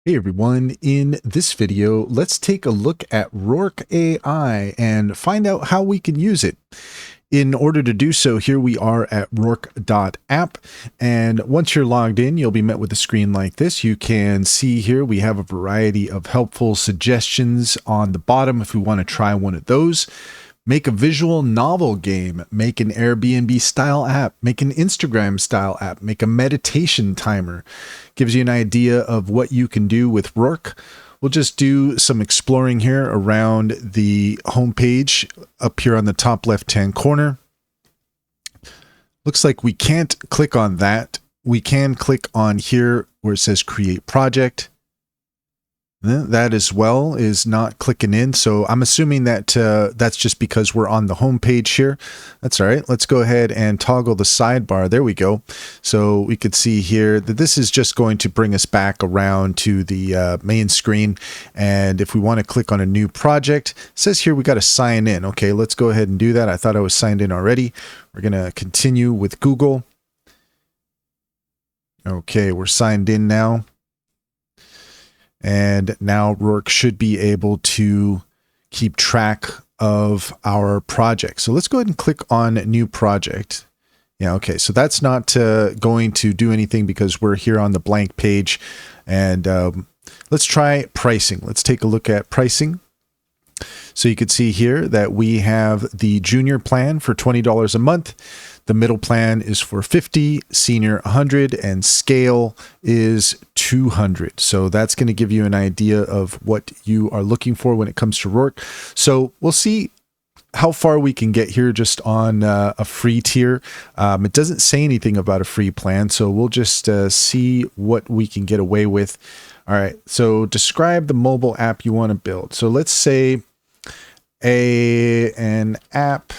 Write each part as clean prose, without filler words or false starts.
Hey everyone, in this video, let's take a look at Rork AI and find out how we can use it. In order to do so, here we are at Rork.app, and once you're logged in, you'll be met with a screen like this. You can see here we have a variety of helpful suggestions on the bottom if we want to try one of those. Make a visual novel game, make an Airbnb style app, make an Instagram style app, make a meditation timer. Gives you an idea of what you can do with Rork. We'll just do some exploring here around the homepage up here on the top left-hand corner. Looks like we can't click on that. We can click on here where it says create project. That as well is not clicking in, so I'm assuming that that's just because we're on the home page here. That's all right. Let's go ahead and toggle the sidebar. There we go. So we could see here that this is just going to bring us back around to the main screen. And if we want to click on a new project, it says here we got to sign in. Okay, let's go ahead and do that. I thought I was signed in already. We're going to continue with Google. Okay, we're signed in now. And now Rork should be able to keep track of our project. So let's go ahead and click on new project. Yeah, okay, so that's not going to do anything because we're here on the blank page. And let's try pricing. Let's take a look at pricing. So you can see here that we have the junior plan for $20 a month. The middle plan is for $50, senior $100, and scale is $200. So that's going to give you an idea of what you are looking for when it comes to Rork. So we'll see how far we can get here just on a free tier. It doesn't say anything about a free plan, so we'll just see what we can get away with. All right, so describe the mobile app you want to build. So let's say an app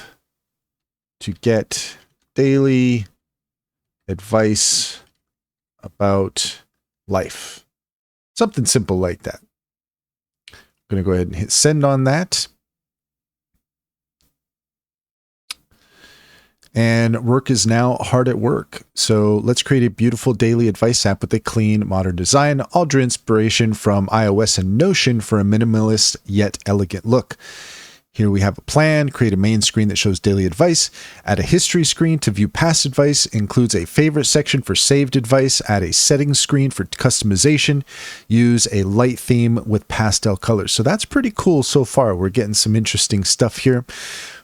to get daily advice about life. Something simple like that. I'm going to go ahead and hit send on that. And Rork is now hard at work. So let's create a beautiful daily advice app with a clean, modern design. I'll draw inspiration from iOS and Notion for a minimalist yet elegant look. Here we have a plan, create a main screen that shows daily advice, add a history screen to view past advice, includes a favorite section for saved advice, add a settings screen for customization, use a light theme with pastel colors. So that's pretty cool so far. We're getting some interesting stuff here.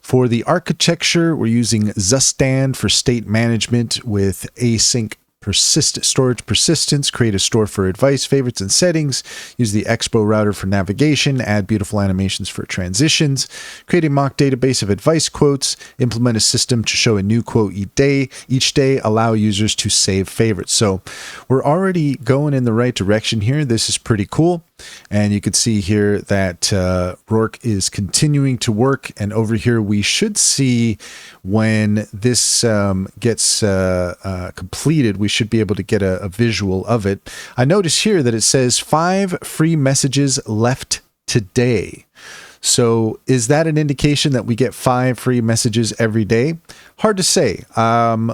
For the architecture, we're using Zustand for state management with async storage persistence, create a store for advice, favorites, and settings, use the Expo router for navigation, add beautiful animations for transitions, create a mock database of advice quotes, implement a system to show a new quote each day, allow users to save favorites. So we're already going in the right direction here. This is pretty cool. And you can see here that Rork is continuing to work. And over here, we should see when this gets completed, we should be able to get a visual of it. I notice here that it says 5 free messages left today. So is that an indication that we get 5 free messages every day? Hard to say.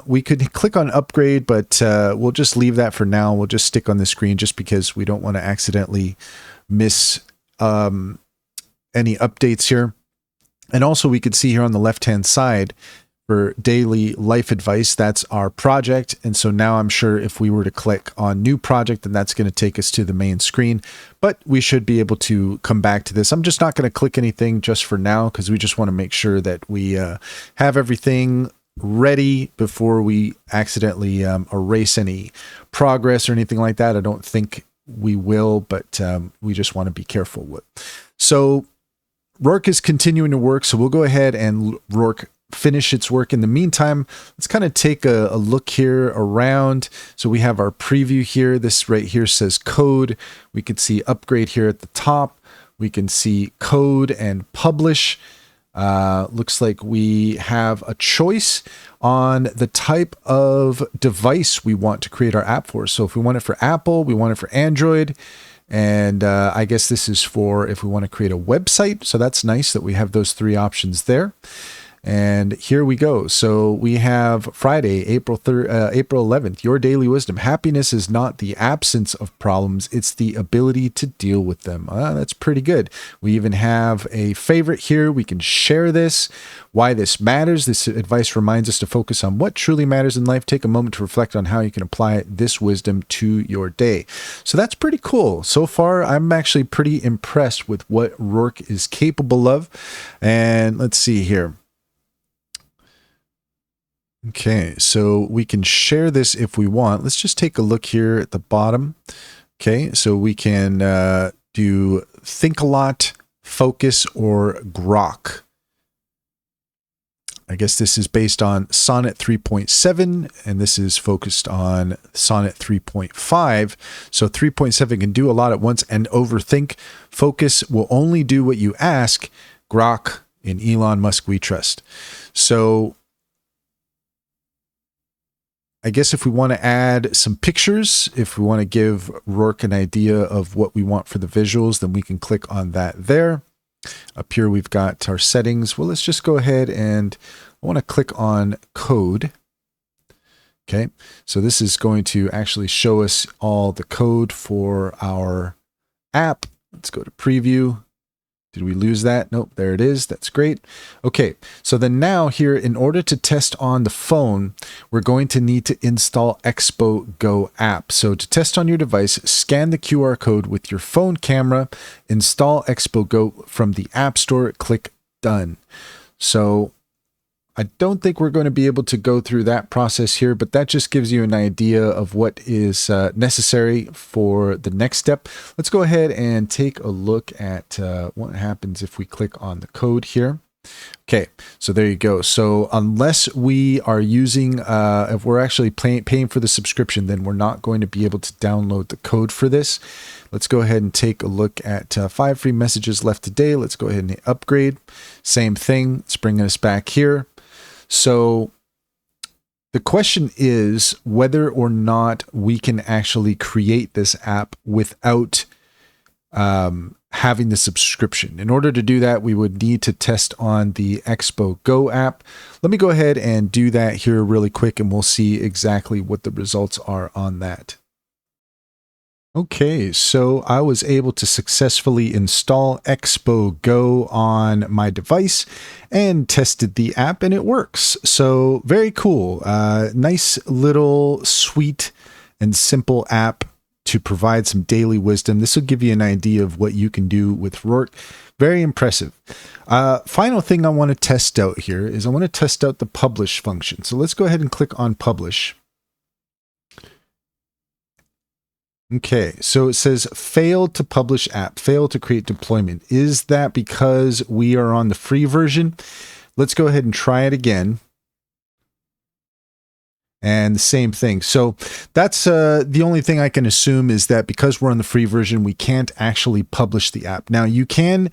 We could click on upgrade, but we'll just leave that for now. We'll just stick on the screen just because we don't want to accidentally miss any updates here. And also we could see here on the left-hand side for daily life advice, that's our project. And so now I'm sure if we were to click on new project, then that's going to take us to the main screen, but we should be able to come back to this. I'm just not going to click anything just for now because we just want to make sure that we have everything ready before we accidentally erase any progress or anything like that. I don't think we will, but we just want to be careful with. So Rork is continuing to work. So we'll go ahead and Rork finish its work. In the meantime, let's kind of take a look here around. So we have our preview here. This right here says code. We can see upgrade here at the top. We can see code and publish. Looks like we have a choice on the type of device we want to create our app for. So if we want it for Apple, we want it for Android. And I guess this is for if we want to create a website. So that's nice that we have those 3 options there. And here we go. So we have Friday, April 11th, your daily wisdom. Happiness is not the absence of problems, it's the ability to deal with them. That's pretty good. We even have a favorite here. We can share this. Why this matters. This advice reminds us to focus on what truly matters in life. Take a moment to reflect on how you can apply this wisdom to your day. So that's pretty cool. So far, I'm actually pretty impressed with what Rork is capable of. And let's see here. Okay, so we can share this if we want. Let's just take a look here at the bottom. Okay, so we can do think a lot, focus, or grok. I guess this is based on Sonnet 3.7, and this is focused on Sonnet 3.5. So 3.7 can do a lot at once, and overthink. Focus will only do what you ask. Grok, in Elon Musk we trust. So I guess if we want to add some pictures, if we want to give Rork an idea of what we want for the visuals, then we can click on that there. Up here, we've got our settings. Well, let's just go ahead and I want to click on code. Okay, so this is going to actually show us all the code for our app. Let's go to preview. Did we lose that? Nope, there it is. That's great. Okay, so then now here, in order to test on the phone, we're going to need to install Expo Go app. So to test on your device, scan the QR code with your phone camera, install Expo Go from the App Store, click Done. So I don't think we're going to be able to go through that process here, but that just gives you an idea of what is necessary for the next step. Let's go ahead and take a look at what happens if we click on the code here. Okay, so there you go. So unless we are using, if we're actually paying for the subscription, then we're not going to be able to download the code for this. Let's go ahead and take a look at 5 free messages left today. Let's go ahead and upgrade. Same thing. It's bringing us back here. So the question is whether or not we can actually create this app without having the subscription. In order to do that, we would need to test on the Expo Go app. Let me go ahead and do that here really quick, and we'll see exactly what the results are on that. Okay, so I was able to successfully install Expo Go on my device and tested the app, and it works. So very cool. Nice little sweet and simple app to provide some daily wisdom. This will give you an idea of what you can do with Rork. Very impressive. Final thing I want to test out here is I want to test out the publish function. So let's go ahead and click on publish. Okay, so it says failed to publish app, failed to create deployment. Is that because we are on the free version? Let's go ahead and try it again. And the same thing. So that's the only thing I can assume is that because we're on the free version, we can't actually publish the app. Now you can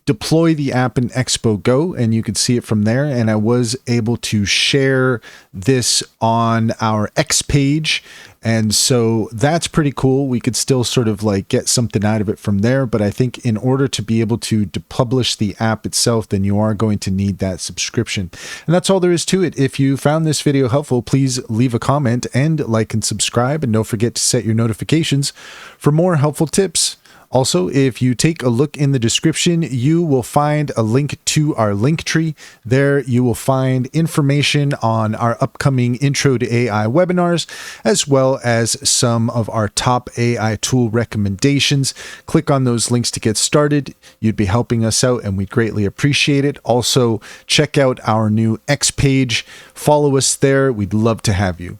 deploy the app in Expo Go, and you can see it from there. And I was able to share this on our X page. And so that's pretty cool. We could still sort of like get something out of it from there. But I think in order to be able to publish the app itself, then you are going to need that subscription. And that's all there is to it. If you found this video helpful, please leave a comment and like and subscribe. And don't forget to set your notifications for more helpful tips. Also, if you take a look in the description, you will find a link to our link tree. There you will find information on our upcoming Intro to AI webinars, as well as some of our top AI tool recommendations. Click on those links to get started. You'd be helping us out, and we'd greatly appreciate it. Also, check out our new X page. Follow us there. We'd love to have you.